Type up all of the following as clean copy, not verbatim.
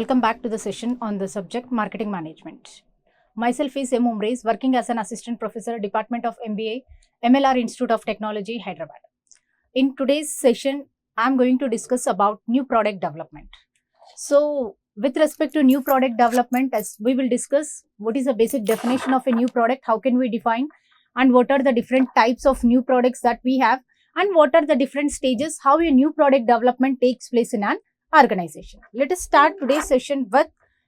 Welcome back to the session on the subject marketing management. Myself is M. Umrais, working as an assistant professor, Department of MBA, MLR Institute of Technology, Hyderabad. In today's session, I'm going to discuss about new product development. So, with respect to new product development, as we will discuss what is the basic definition of a new product, how can we define, and what are the different types of new products that we have, and what are the different stages, how a new product development takes place in an organization. Let us start today's session with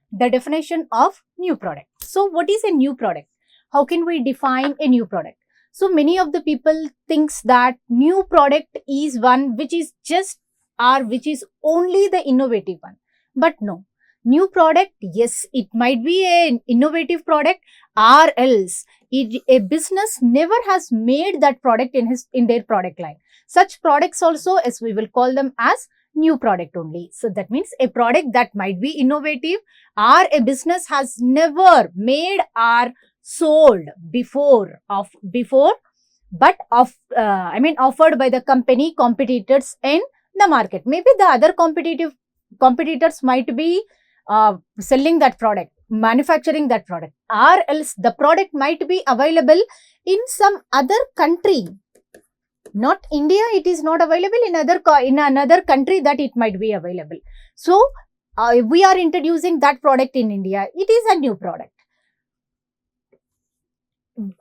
the definition of new product. So, what is a new product? How can we define a new product? So, many of the people thinks that new product is one which is just or which is only the innovative one. But no, new product, yes, it might be an innovative product, or else a business never has made that product in their product line. Such products also, as we will call them as new product only. So that means a product that might be innovative or a business has never made or sold before, but offered by the company competitors in the market. Maybe the other competitors might be selling that product, manufacturing that product, or else the product might be available in some other country. Not India, it is not available in another country that it might be available. So, we are introducing that product in India. It is a new product.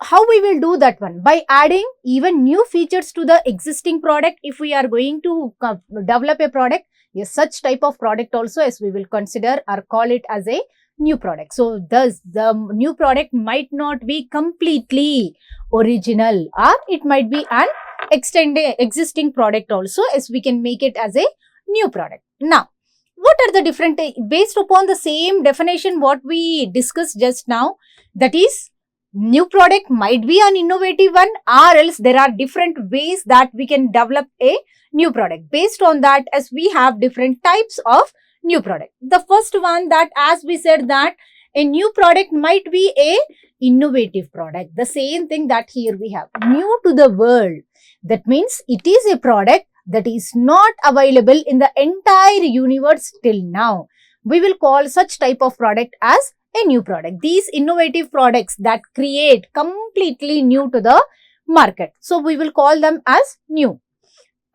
How we will do that one? By adding even new features to the existing product. If we are going to develop a product, yes, such type of product also, as we will consider or call it as a new product. So, thus the new product might not be completely original, or it might be an existing product also, as we can make it as a new product. Now, what are the different, based upon the same definition what we discussed just now, that is, new product might be an innovative one, or else there are different ways that we can develop a new product. Based on that, as we have different types of new product. The first one, that as we said, that a new product might be a innovative product. The same thing that here we have, new to the world. That means it is a product that is not available in the entire universe till now. We will call such type of product as a new product. These innovative products that create completely new to the market. So, we will call them as new.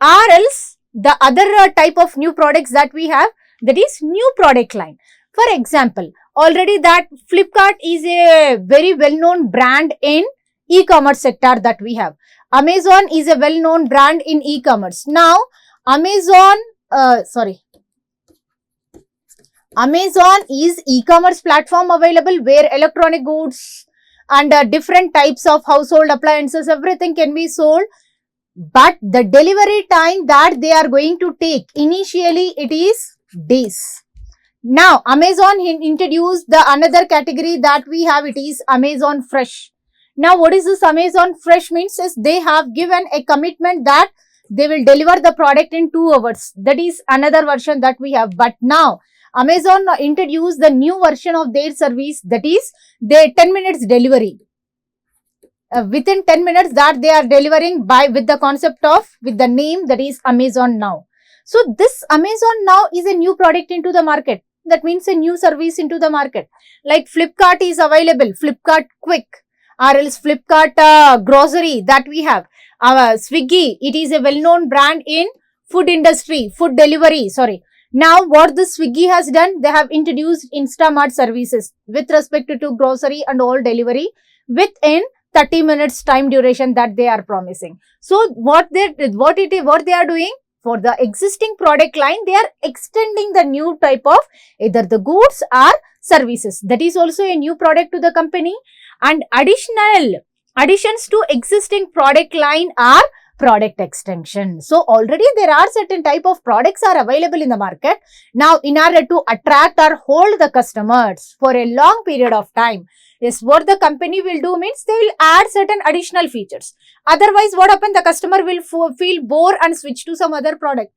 Or else, the other type of new products that we have, that is new product line. For example, already that Flipkart is a very well-known brand in e-commerce sector that we have. Amazon is a well-known brand in e-commerce. Now, Amazon is e-commerce platform available where electronic goods and different types of household appliances, everything can be sold. But the delivery time that they are going to take, initially it is days. Now, Amazon introduced the another category that we have, it is Amazon Fresh. Now, what is this Amazon Fresh means is they have given a commitment that they will deliver the product in 2 hours. That is another version that we have. But now, Amazon introduced the new version of their service, that is their 10 minutes delivery. Within 10 minutes that they are delivering with the name that is Amazon Now. So, this Amazon Now is a new product into the market. That means a new service into the market. Like Flipkart is available, Flipkart Quick, or else Flipkart Grocery that we have. Swiggy, it is a well-known brand in food industry, food delivery, Now, what the Swiggy has done, they have introduced Instamart services with respect to grocery and all delivery within 30 minutes time duration that they are promising. So, what they are doing for the existing product line, they are extending the new type of either the goods or services. That is also a new product to the company, and additions to existing product line are product extension. So, already there are certain type of products are available in the market. Now, in order to attract or hold the customers for a long period of time, is what the company will do means they will add certain additional features. Otherwise, what happens? The customer will feel bored and switch to some other product.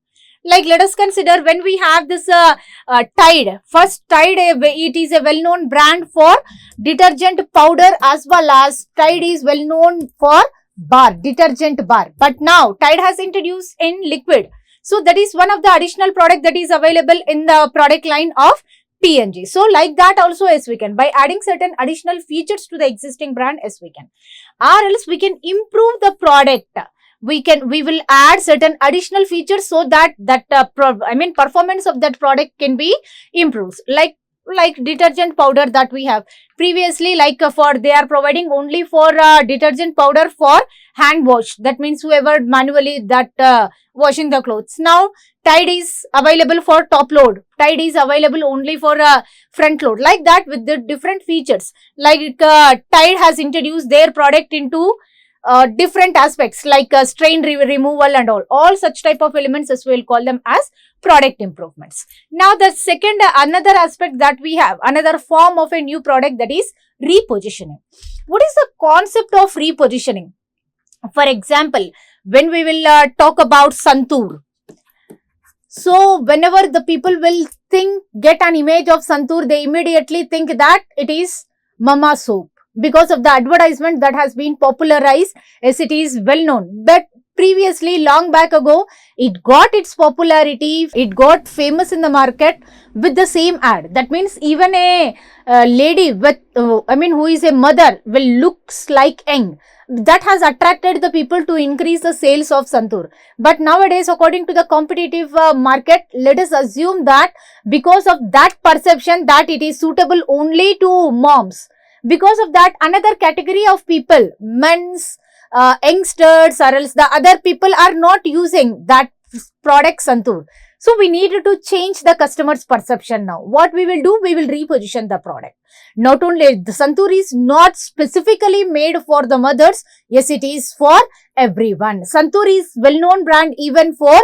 Like, let us consider when we have this Tide. First, Tide, it is a well-known brand for detergent powder, as well as Tide is well-known for detergent bar. But now, Tide has introduced in liquid. So, that is one of the additional product that is available in the product line of PNG. So like that also, yes, we can, by adding certain additional features to the existing brand, yes, we can. Or else we can improve the product. We will add certain additional features so that performance of that product can be improved. Like detergent powder that we have previously, for they are providing only for detergent powder for hand wash. That means whoever manually that washing the clothes. Now Tide is available for top load. Tide is available only for front load. Like that, with the different features. Like Tide has introduced their product into different aspects, like strain removal and all such type of elements, as we will call them as product improvements. Now the second, another aspect that we have, another form of a new product, that is repositioning. What is the concept of repositioning? For example, when we will talk about Santoor. So whenever the people will get an image of Santoor, they immediately think that it is Mama soap, because of the advertisement that has been popularized, as it is well known. But previously, long back ago, it got its popularity, it got famous in the market with the same ad. That means even a lady with, who is a mother, will looks like young. That has attracted the people to increase the sales of Santoor. But nowadays, according to the competitive market, let us assume that because of that perception that it is suitable only to moms, because of that, another category of people, men's, youngsters, or else the other people are not using that product Santoor. So we need to change the customer's perception now. What we will do? We will reposition the product. Not only the Santoor is not specifically made for the mothers. Yes, it is for everyone. Santoor is well-known brand even for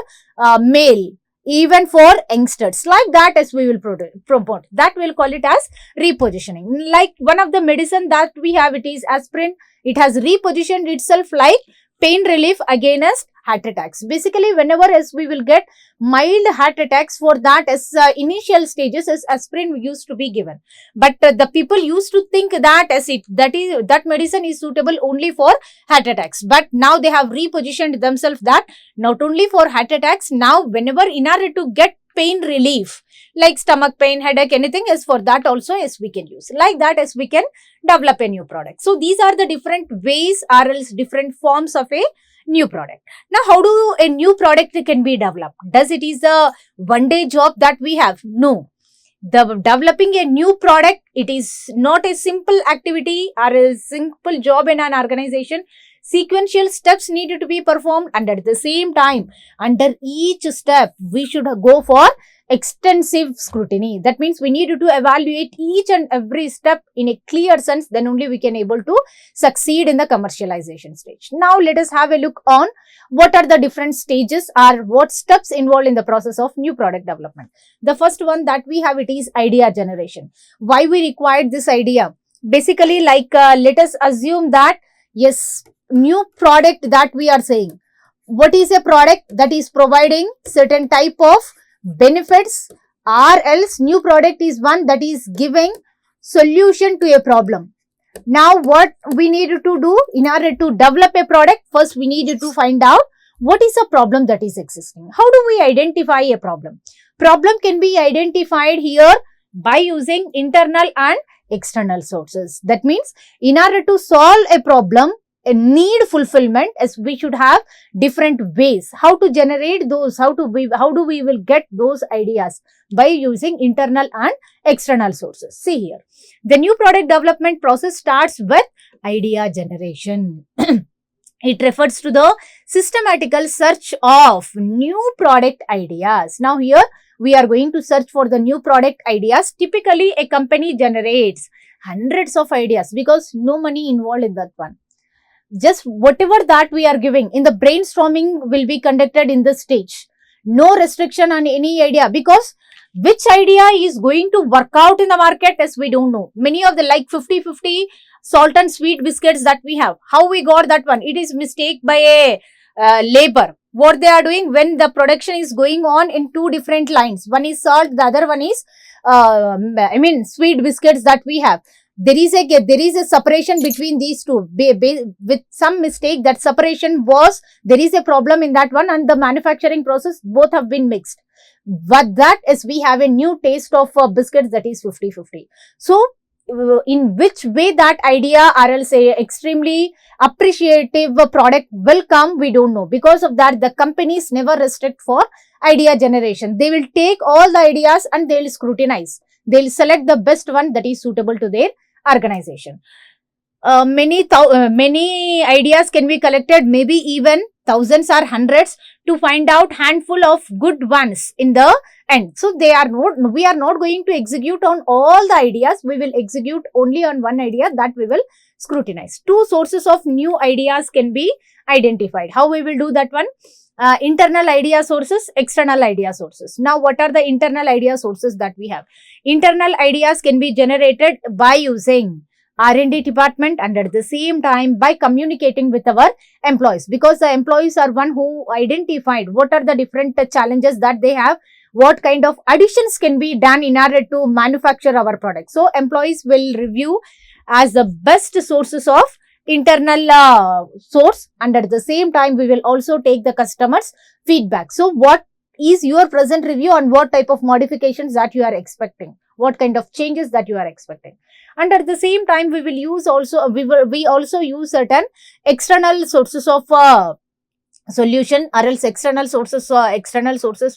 male, even for youngsters. Like that, as we will promote. That we'll call it as repositioning. Like one of the medicine that we have, it is aspirin. It has repositioned itself like pain relief against heart attacks. Basically, whenever as we will get mild heart attacks, for that as initial stages, as aspirin used to be given. But the people used to think that that medicine is suitable only for heart attacks. But now they have repositioned themselves that not only for heart attacks, now whenever in order to get pain relief, like stomach pain, headache, anything, is for that also, as we can use. Like that, as we can develop a new product. So these are the different ways, or else different forms of a new product. Now, how do a new product can be developed? Does it is a one-day job that we have? No. The developing a new product, it is not a simple activity or a simple job in an organization. Sequential steps needed to be performed, and at the same time, under each step, we should go for extensive scrutiny. That means we need to evaluate each and every step in a clear sense, then only we can able to succeed in the commercialization stage. Now let us have a look on what are the different stages or what steps involved in the process of new product development. The first one that we have, it is idea generation. Why we required this idea? Basically, let us assume that, yes, new product that we are saying. What is a product that is providing certain type of benefits, or else new product is one that is giving solution to a problem. Now what we need to do in order to develop a product? First we need to find out what is a problem that is existing. How do we identify a problem? Problem can be identified here by using internal and external sources. That means in order to solve a problem, a need fulfillment, as we should have different ways how to generate those, how do we will get those ideas by using internal and external sources. See here, the new product development process starts with idea generation. It refers to the systematical search of new product ideas. Now here we are going to search for the new product ideas. Typically a company generates hundreds of ideas because no money involved in that one. Just whatever that we are giving in the brainstorming will be conducted in this stage. No restriction on any idea, because which idea is going to work out in the market, as we don't know. Many of the 50-50 salt and sweet biscuits that we have, how we got that one? It is mistake by a labor. What they are doing when the production is going on in two different lines. One is salt, the other one is sweet biscuits that we have. There is a separation between these two. With some mistake, that separation was, there is a problem in that one, and the manufacturing process, both have been mixed. but that is we have a new taste of biscuits, that is 50-50. So in which way that idea or else a extremely appreciative product will come, we don't know. Because of that, the companies never restrict for idea generation. They will take all the ideas and they will scrutinize. They'll select the best one that is suitable to their organization. Many ideas can be collected, maybe even thousands or hundreds, to find out handful of good ones in the end. So we are not going to execute on all the ideas. We will execute only on one idea that we will scrutinize. Two sources of new ideas can be identified. How we will do that one? Internal idea sources, external idea sources. Now, what are the internal idea sources that we have? Internal ideas can be generated by using R&D department, and at the same time by communicating with our employees, because the employees are one who identified what are the different challenges that they have, what kind of additions can be done in order to manufacture our product. So employees will review as the best sources of internal source, and at the same time we will also take the customers feedback. So what is your present review on what type of modifications that you are expecting, what kind of changes that you are expecting. And at the same time we will use also, we also use certain external sources of solution, or else external sources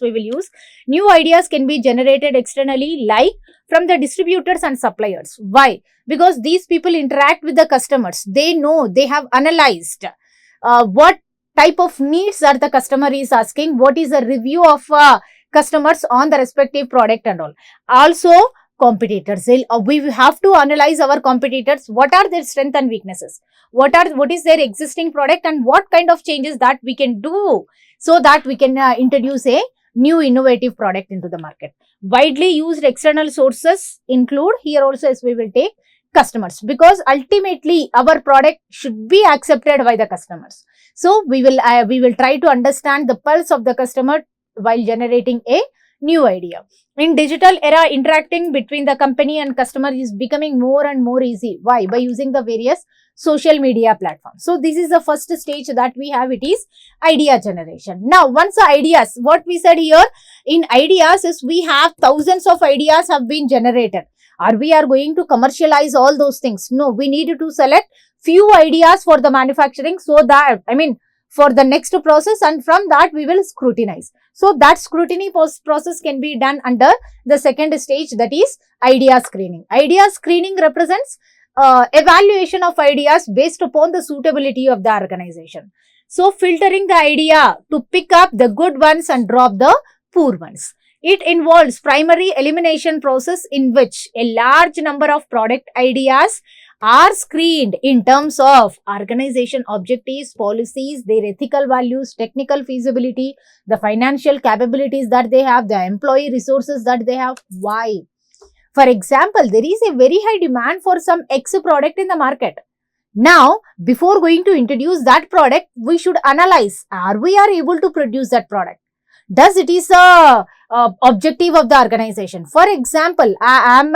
we will use. New ideas can be generated externally, like from the distributors and suppliers. Why? Because these people interact with the customers. They know, they have analyzed what type of needs that the customer is asking, what is the review of customers on the respective product and all. Also, competitors, we have to analyze our competitors, what are their strengths and weaknesses, what is their existing product, and what kind of changes that we can do so that we can introduce a new innovative product into the market. Widely used external sources include, here also as we will take, customers, because ultimately our product should be accepted by the customers. So we will try to understand the pulse of the customer while generating a new idea. In digital era, interacting between the company and customer is becoming more and more easy. Why? By using the various social media platforms. So this is the first stage that we have, it is idea generation. Now, once the ideas, what we said here in ideas is we have thousands of ideas have been generated. Are we are going to commercialize all those things? No, we need to select few ideas for the manufacturing, so that, for the next process, and from that we will scrutinize. So that scrutiny process can be done under the second stage, that is idea screening. Idea screening represents evaluation of ideas based upon the suitability of the organization. So filtering the idea to pick up the good ones and drop the poor ones. It involves primary elimination process in which a large number of product ideas are screened in terms of organization objectives, policies, their ethical values, technical feasibility, the financial capabilities that they have, the employee resources that they have. Why? For example, there is a very high demand for some X product in the market. Now, before going to introduce that product, we should analyze, are we able to produce that product? Does it is a objective of the organization? For example, I am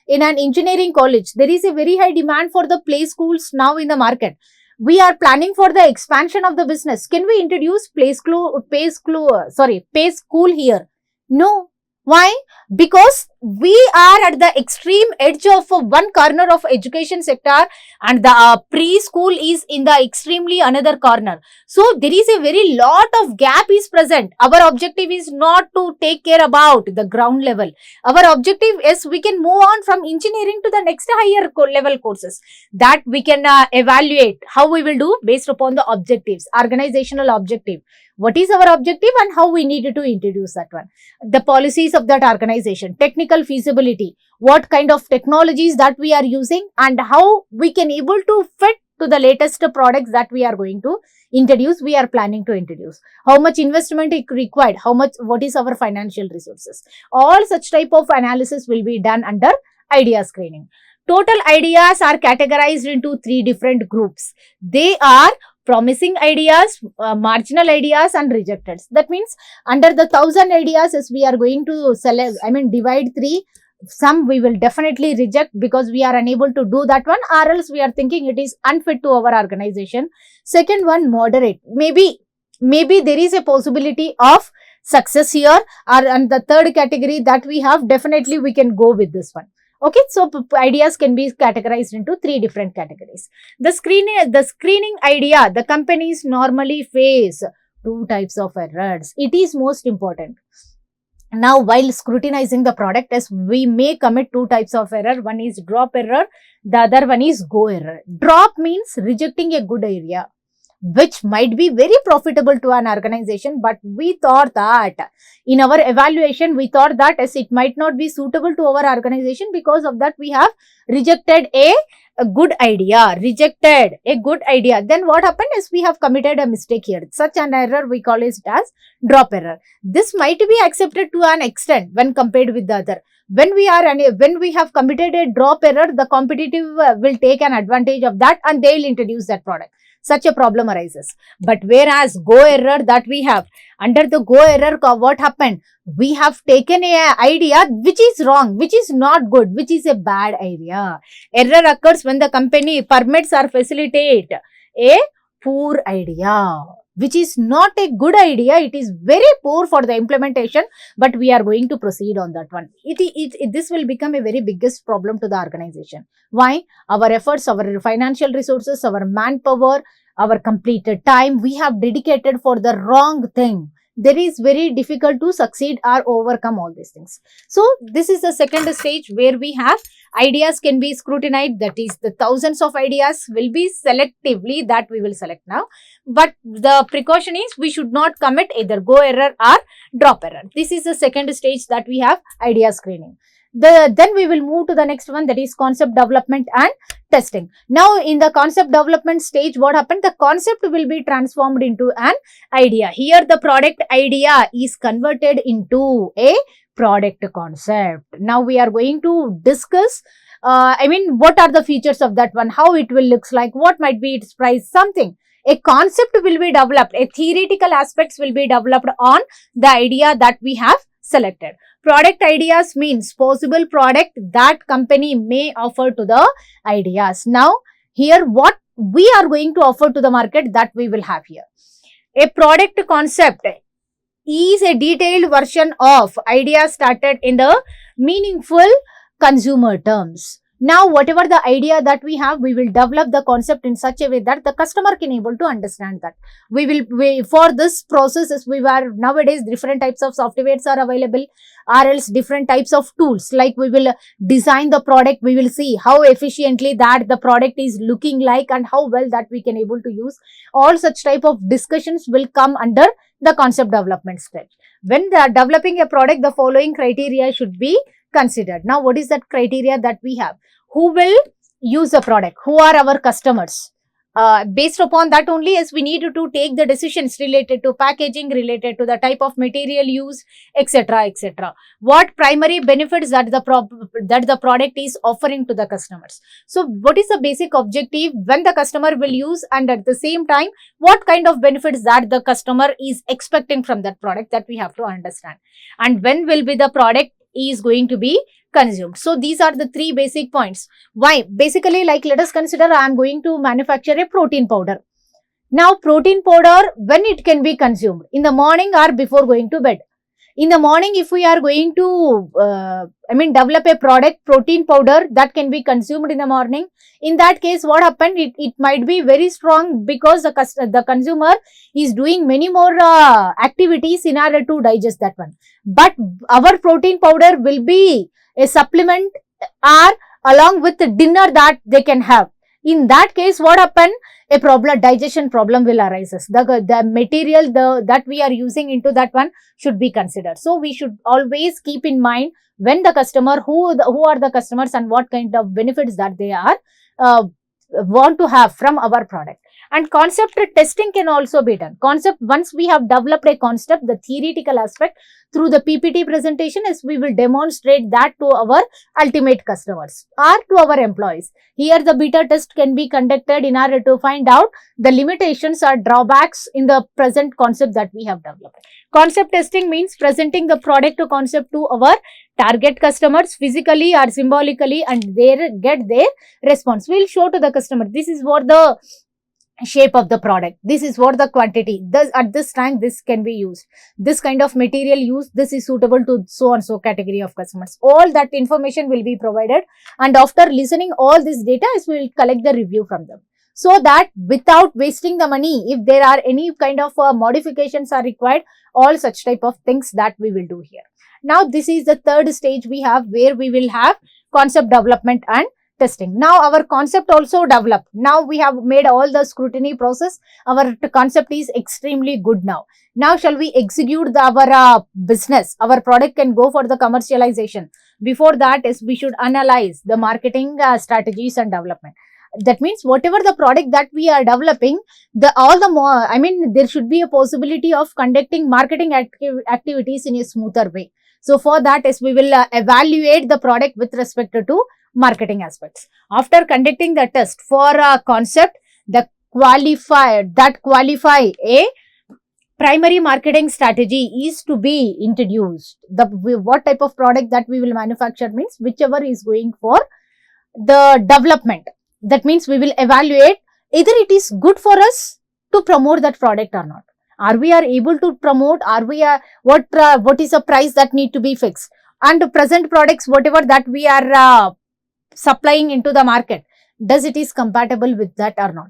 in an engineering college. There is a very high demand for the play schools now in the market. We are planning for the expansion of the business. Can we introduce play school here? No. Why? Because we are at the extreme edge of one corner of education sector, and the preschool is in the extremely another corner. So there is a very lot of gap is present. Our objective is not to take care about the ground level. Our objective is we can move on from engineering to the next higher level courses, that we can evaluate how we will do based upon the objectives, organizational objective. What is our objective and how we needed to introduce that one. The policies of that organization, technical feasibility, what kind of technologies that we are using, and how we can able to fit to the latest products that we are going to introduce, we are planning to introduce. How much investment is required, what is our financial resources. All such type of analysis will be done under idea screening. Total ideas are categorized into 3 different groups. They are promising ideas, marginal ideas, and rejected. That means under the 1000 ideas, as we are going to select, divide 3. Some we will definitely reject because we are unable to do that one, or else we are thinking it is unfit to our organization. Second one, moderate. Maybe there is a possibility of success here. And the third category that we have, definitely we can go with this one. Okay, so ideas can be categorized into three different categories. The screening idea, the companies normally face two types of errors. It is most important. Now, while scrutinizing the product, as we may commit two types of error. One is drop error, the other one is go error. Drop means rejecting a good idea, which might be very profitable to an organization, but we thought that in our evaluation, we thought that as it might not be suitable to our organization. Because of that, we have rejected a good idea, Then what happened is we have committed a mistake here. Such an error we call it as drop error. This might be accepted to an extent when compared with the other. When we have committed a drop error, the competitive will take an advantage of that and they will introduce that product. Such a problem arises. But whereas go error that we have, under the go error, what happened? We have taken a idea which is wrong, which is not good, which is a bad idea. Error occurs when the company permits or facilitate a poor idea, which is not a good idea. It is very poor for the implementation, but we are going to proceed on that one. This will become a very biggest problem to the organization. Why? Our efforts, our financial resources, our manpower, our completed time, we have dedicated for the wrong thing. There is very difficult to succeed or overcome all these things. So this is the second stage where we have ideas can be scrutinized. That is, the thousands of ideas will be selectively that we will select now. But the precaution is we should not commit either go error or drop error. This is the second stage that we have idea screening. Then we will move to the next one, that is concept development and testing. Now, in the concept development stage, what happened? The concept will be transformed into an idea. Here, the product idea is converted into a product concept. Now, we are going to discuss, what are the features of that one, how it will look like, what might be its price, something. A concept will be developed, a theoretical aspects will be developed on the idea that we have selected. Product ideas means possible product that company may offer to the ideas. Now, here what we are going to offer to the market, that we will have here. A product concept is a detailed version of idea started in the meaningful consumer terms. Now, whatever the idea that we have, we will develop the concept in such a way that the customer can able to understand that. For this process, nowadays different types of softwares are available, or else different types of tools. Like we will design the product, we will see how efficiently that the product is looking like and how well that we can able to use. All such type of discussions will come under the concept development stage. When they are developing a product, the following criteria should be considered. Now, what is that criteria that we have? Who will use the product? Who are our customers? Based upon that only, as we need to take the decisions related to packaging, related to the type of material used, etc., etc. What primary benefits that the product is offering to the customers. So, what is the basic objective when the customer will use, and at the same time, what kind of benefits that the customer is expecting from that product, that we have to understand. And when will be the product is going to be consumed. So, these are the three basic points. Why? Basically, like let us consider I am going to manufacture a protein powder. Now, protein powder, when it can be consumed? In the morning or before going to bed? In the morning, if we are going to, develop a product, protein powder, that can be consumed in the morning. In that case, what happened? It might be very strong because the consumer is doing many more activities in order to digest that one. But our protein powder will be a supplement or along with the dinner that they can have. In that case, what happened? A digestion problem will arise. The material that we are using into that one should be considered. So, we should always keep in mind when the customer, who are the customers and what kind of benefits that they are want to have from our product. And concept testing can also be done. Once we have developed a concept, the theoretical aspect, through the PPT presentation, is we will demonstrate that to our ultimate customers or to our employees. Here, the beta test can be conducted in order to find out the limitations or drawbacks in the present concept that we have developed. Concept testing means presenting the product to concept to our target customers physically or symbolically, and get their response. We will show to the customer. This is what the shape of the product. This is what the quantity. Thus, at this time, this can be used. This kind of material used, this is suitable to so and so category of customers. All that information will be provided, and after listening all this data, we will collect the review from them. So that without wasting the money, if there are any kind of modifications are required, all such type of things that we will do here. Now, this is the third stage we have, where we will have concept development and testing. Now our concept also developed. Now we have made all the scrutiny process. Our concept is extremely good now. Now shall we execute our business? Our product can go for the commercialization. Before that is we should analyze the marketing strategies and development. That means whatever the product that we are developing, there should be a possibility of conducting marketing activities in a smoother way. So for that is we will evaluate the product with respect to marketing aspects. After conducting the test for a concept, qualify a primary marketing strategy is to be introduced. What type of product that we will manufacture means whichever is going for the development. That means we will evaluate either it is good for us to promote that product or not. Are we able to promote? What is a price that need to be fixed? And present products, whatever that we are supplying into the market, does it is compatible with that or not?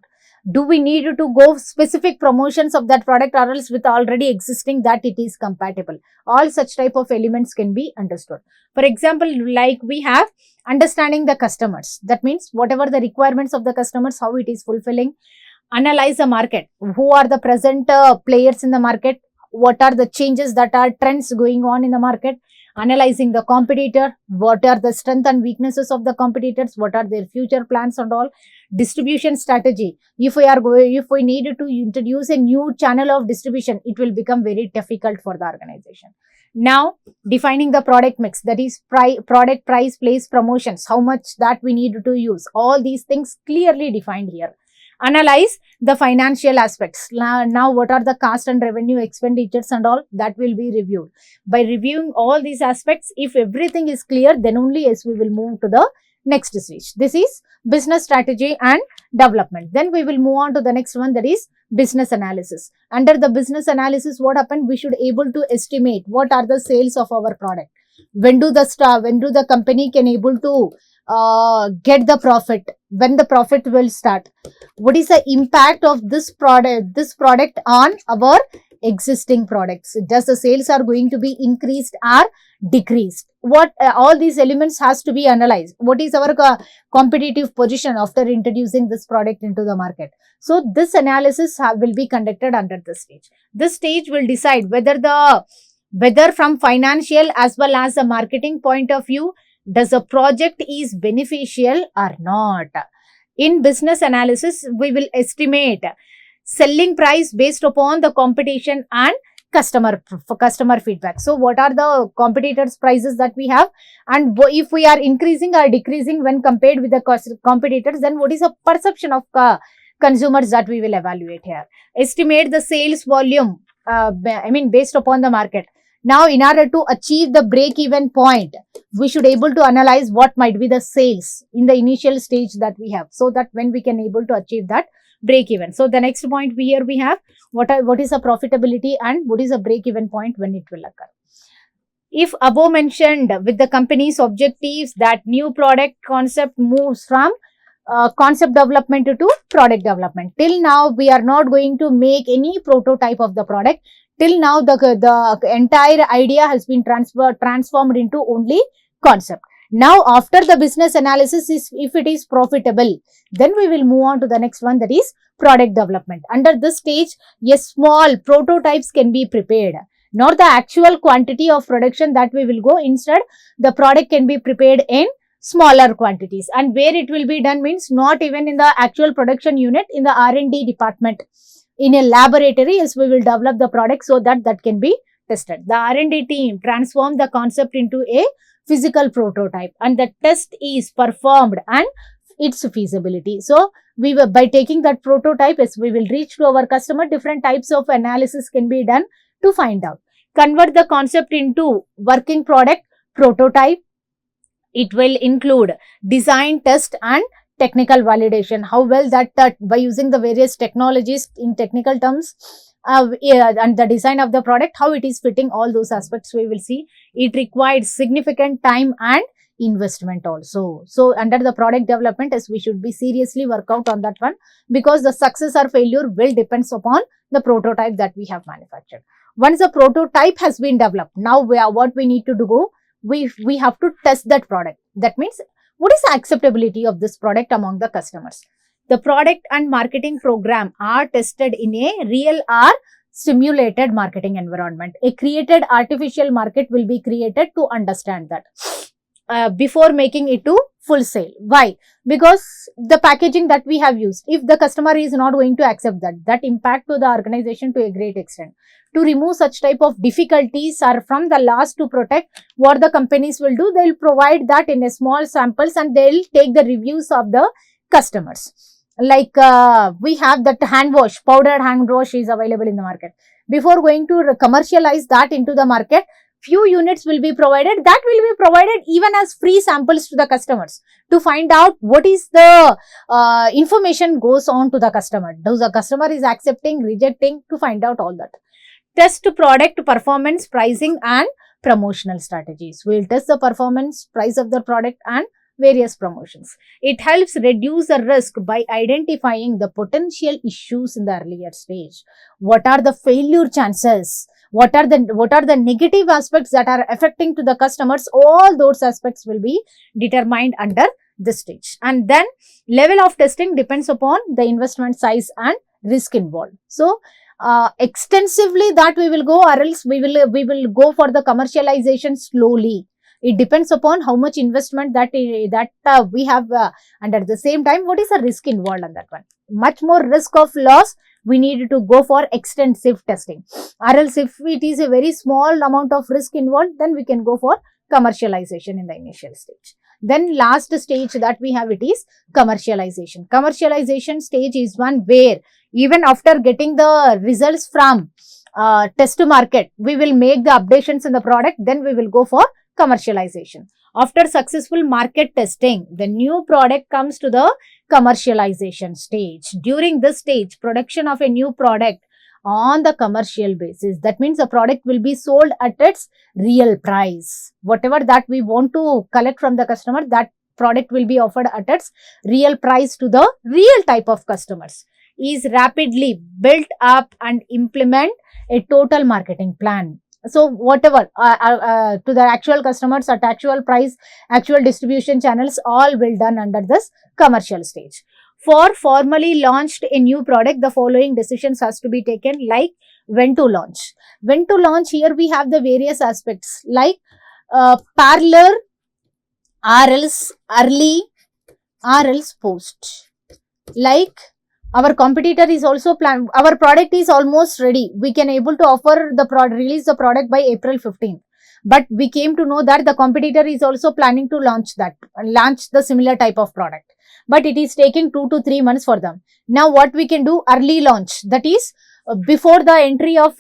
Do we need to go specific promotions of that product, or else with already existing that it is compatible? All such type of elements can be understood. For example, like we have understanding the customers. That means whatever the requirements of the customers, how it is fulfilling. Analyze the market. Who are the present players in the market? What are the changes that are trends going on in the market? Analyzing the competitor, what are the strengths and weaknesses of the competitors, what are their future plans and all. Distribution strategy. If we needed to introduce a new channel of distribution, it will become very difficult for the organization. Now, defining the product mix, that is product, price, place, promotions, how much that we need to use. All these things clearly defined here. Analyze the financial aspects. Now, what are the cost and revenue expenditures and all that will be reviewed. By reviewing all these aspects, if everything is clear, then only yes, we will move to the next stage. This is business strategy and development. Then we will move on to the next one, that is business analysis. Under the business analysis, what happened? We should able to estimate what are the sales of our product. When do the company can able to get the profit? When the profit will start? What is the impact of this product on our existing products? Does the sales are going to be increased or decreased? What all these elements has to be analyzed. What is our competitive position after introducing this product into the market? So this analysis will be conducted under this stage. This stage will decide whether from financial as well as a marketing point of view, does a project is beneficial or not. In business analysis, we will estimate selling price based upon the competition and customer feedback. So what are the competitors' prices that we have, and if we are increasing or decreasing when compared with the competitors, then what is the perception of consumers that we will evaluate here. Estimate the sales volume, based upon the market. Now, in order to achieve the break-even point, we should able to analyze what might be the sales in the initial stage that we have, so that when we can able to achieve that break-even. So, the next point here we have what is the profitability and what is the break-even point when it will occur. If above mentioned with the company's objectives that new product concept moves from concept development to product development. Till now, we are not going to make any prototype of the product. Till now, the entire idea has been transformed into only concept. Now, after the business analysis, if it is profitable, then we will move on to the next one, that is product development. Under this stage, yes, small prototypes can be prepared. Not the actual quantity of production that we will go. Instead, the product can be prepared in smaller quantities. And where it will be done means not even in the actual production unit, in the R&D department. In a laboratory, yes, we will develop the product so that can be tested. The R&D team transform the concept into a physical prototype, and the test is performed and its feasibility. So, by taking that prototype, yes, we will reach to our customer. Different types of analysis can be done to find out. Convert the concept into working product prototype. It will include design, test and technical validation, how well that by using the various technologies in technical terms, yeah, and the design of the product, how it is fitting, all those aspects we will see. It required significant time and investment also. So under the product development, as we should be seriously work out on that one, because the success or failure will depends upon the prototype that we have manufactured. Once the prototype has been developed, now what we need to do, we have to test that product. That means, what is the acceptability of this product among the customers? The product and marketing program are tested in a real or simulated marketing environment. A created artificial market will be created to understand that before making it to full sale. Why? Because the packaging that we have used, if the customer is not going to accept that impact to the organization to a great extent. To remove such type of difficulties or from the loss to protect, what the companies will do, they will provide that in a small samples and they will take the reviews of the customers. Like we have that hand wash, powdered hand wash is available in the market. Before going to commercialize that into the market, few units will be provided, that will be provided even as free samples to the customers to find out what is the information goes on to the customer. Does the customer is accepting, rejecting, to find out all that. Test product performance, pricing and promotional strategies. We will test the performance, price of the product and various promotions. It helps reduce the risk by identifying the potential issues in the earlier stage. What are the failure chances? What are the negative aspects that are affecting to the customers? All those aspects will be determined under this stage. And then level of testing depends upon the investment size and risk involved. So extensively that we will go, or else we will go for the commercialization slowly. It depends upon how much investment that we have, and at the same time, what is the risk involved on that one? Much more risk of loss, we need to go for extensive testing. Or else if it is a very small amount of risk involved, then we can go for commercialization in the initial stage. Then last stage that we have, it is commercialization. Commercialization stage is one where even after getting the results from test to market, we will make the updations in the product, then we will go for commercialization. After successful market testing, the new product comes to the commercialization stage. During this stage, production of a new product on the commercial basis, that means the product will be sold at its real price. Whatever that we want to collect from the customer, that product will be offered at its real price to the real type of customers. Is rapidly built up and implement a total marketing plan. So whatever to the actual customers at actual price, actual distribution channels, all will done under this commercial stage. For formally launched a new product, the following decisions has to be taken, like when to launch. When to launch, here we have the various aspects like parallel, or else early, or else post. Like our competitor is also planned, our product is almost ready, we can able to offer the product, release the product by April 15th. But we came to know that the competitor is also planning to launch the similar type of product. But it is taking 2 to 3 months for them. Now what we can do, early launch, that is before the entry of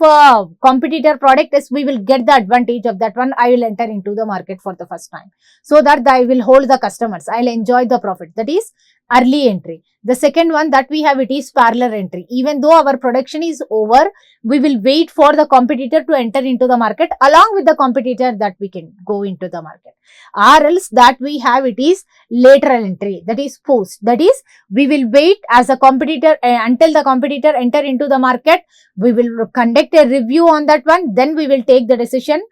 competitor product, is we will get the advantage of that one. I will enter into the market for the first time, so that I will hold the customers, I will enjoy the profit. That is early entry. The second one that we have, it is parallel entry. Even though our production is over, we will wait for the competitor to enter into the market. Along with the competitor, that we can go into the market. Or else that we have, it is lateral entry, that is post. That is, we will wait as a competitor until the competitor enter into the market. We will conduct a review on that one. Then we will take the decision.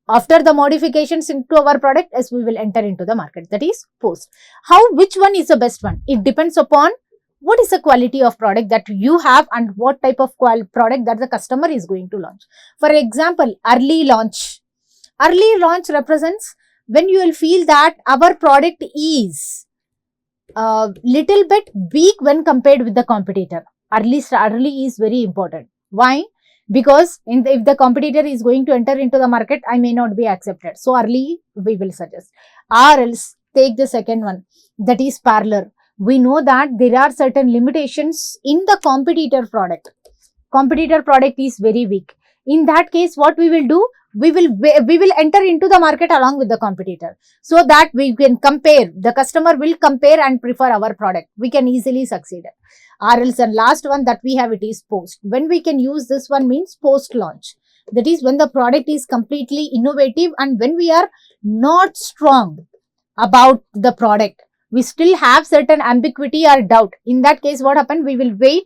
After the modifications into our product, as we will enter into the market, that is post. Which one is the best one? It depends upon what is the quality of product that you have and what type of product that the customer is going to launch. For example, early launch. Early launch represents when you will feel that our product is little bit weak when compared with the competitor. Early is very important. Why? Because if the competitor is going to enter into the market, I may not be accepted. So early we will suggest. Or else take the second one, that is parallel. We know that there are certain limitations in the competitor product. Competitor product is very weak. In that case, what we will do, we will enter into the market along with the competitor, so that we can compare, the customer will compare and prefer our product. We can easily succeed. Or else, and last one that we have, it is post. When we can use this one means post launch. That is when the product is completely innovative and when we are not strong about the product, we still have certain ambiguity or doubt. In that case, what happened? We will wait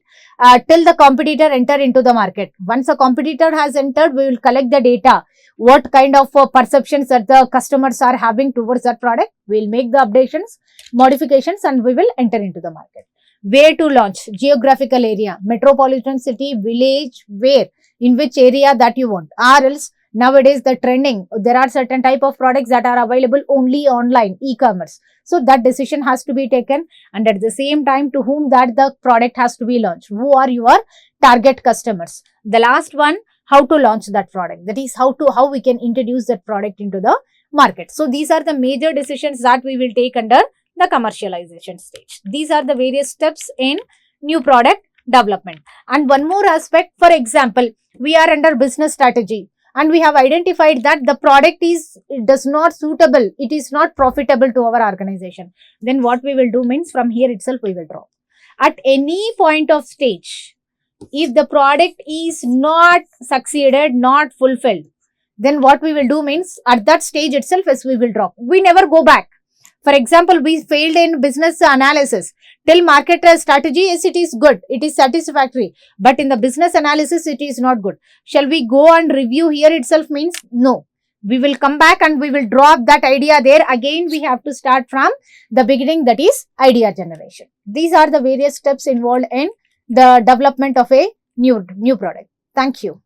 till the competitor enter into the market. Once a competitor has entered, we will collect the data. What kind of perceptions that the customers are having towards that product. We will make the updations, modifications, and we will enter into the market. Where to launch? Geographical area, metropolitan city, village, where, in which area that you want. Or else, nowadays the trending, there are certain type of products that are available only online, e-commerce. So that decision has to be taken, and at the same time, to whom that the product has to be launched. Who are your target customers? The last one, how to launch that product. That is how we can introduce that product into the market. So these are the major decisions that we will take under the commercialization stage. These are the various steps in new product development. And one more aspect, for example, we are under business strategy and we have identified that the product does not suitable, it is not profitable to our organization. Then what we will do means, from here itself we will drop. At any point of stage, if the product is not succeeded, not fulfilled, then what we will do means, at that stage itself, as we will drop. We never go back. For example, we failed in business analysis. Till market strategy, yes, it is good. It is satisfactory. But in the business analysis, it is not good. Shall we go and review here itself means? No. We will come back and we will drop that idea there. Again, we have to start from the beginning, that is idea generation. These are the various steps involved in the development of a new product. Thank you.